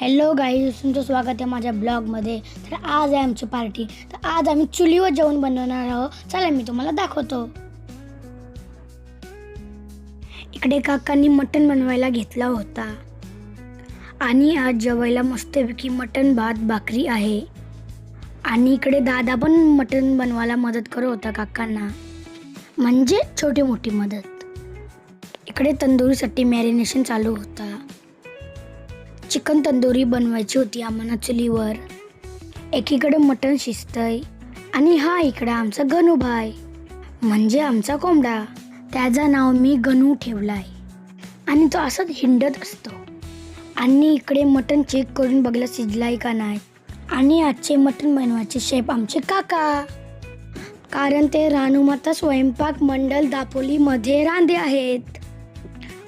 Hello guys, तुमचं स्वागत आहे माझ्या ब्लॉगमध्ये. तर आज आहे आमची पार्टी. तर आज आम्ही चुलीवर जेवण बनवणार आहोत. चला मी तुम्हाला दाखवतो. इकडे काकांनी मटण बनवायला घेतला होता आणि आज जेवायला मस्तपैकी मटण भात भाकरी आहे. आणि इकडे दादा पण मटण बनवायला मदत करत होता काकांना, म्हणजे छोटी मोठी मदत. इकडे तंदुरीसाठी मॅरिनेशन चालू होता. चिकन तंदुरी बनवायची होती आम्हाला चुलीवर. एकीकडे मटण शिजतंय आणि हा इकडे आमचा गणूभाई, म्हणजे आमचा कोंबडा. त्याचं नाव मी गणू ठेवलाय आणि तो असंच हिंडत असतो. आणि इकडे मटण चेक करून बघला शिजलाय का नाही. आणि आजचे मटण बनवायचे शेफ आमचे काका, कारण ते रानूमाता स्वयंपाक मंडळ दापोलीमध्ये रांधे आहेत,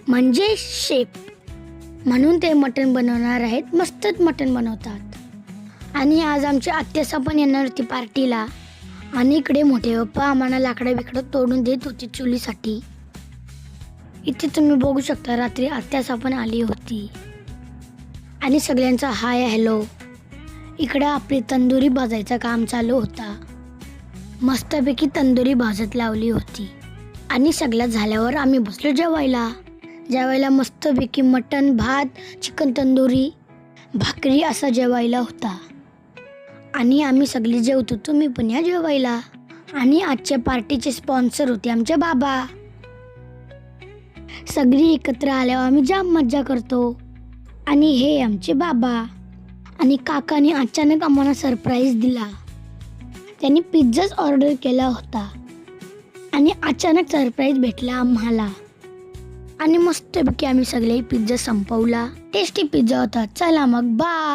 म्हणजे शेफ. म्हणून ते मटण बनवणार आहेत. मस्तच मटण बनवतात. आणि आज आमची आत्यासा पण येणार होती पार्टीला. आणि इकडे मोठे पप्पा आम्हाला लाकडं बिकडं तोडून देत होते चुलीसाठी. इथे तुम्ही बघू शकता रात्री आत्यासा पण आली होती. आणि सगळ्यांचा हाय हॅलो. इकडं आपली तंदुरी भाजायचं काम चालू होता. मस्तपैकी तंदुरी भाजत लावली होती. आणि सगळं झाल्यावर आम्ही बसलो जेवायला मस्तपैकी मटण भात चिकन तंदुरी भाकरी असं जेवायला होता. आणि आम्ही सगळी जेवतो, तुम्ही पण या जेवायला. आणि आजच्या पार्टीचे स्पॉन्सर होते आमचे बाबा. सगळी एकत्र आल्यावर आम्ही जाम मज्जा करतो. आणि हे आमचे बाबा. आणि काकाने अचानक आम्हाला सरप्राईज दिला. त्यांनी पिझ्झाच ऑर्डर केला होता आणि अचानक सरप्राईज भेटला आम्हाला. आणि मस्तपैकी आम्ही सगळे पिझ्झा संपवला. टेस्टी पिझ्झा होता. चला मग बाय.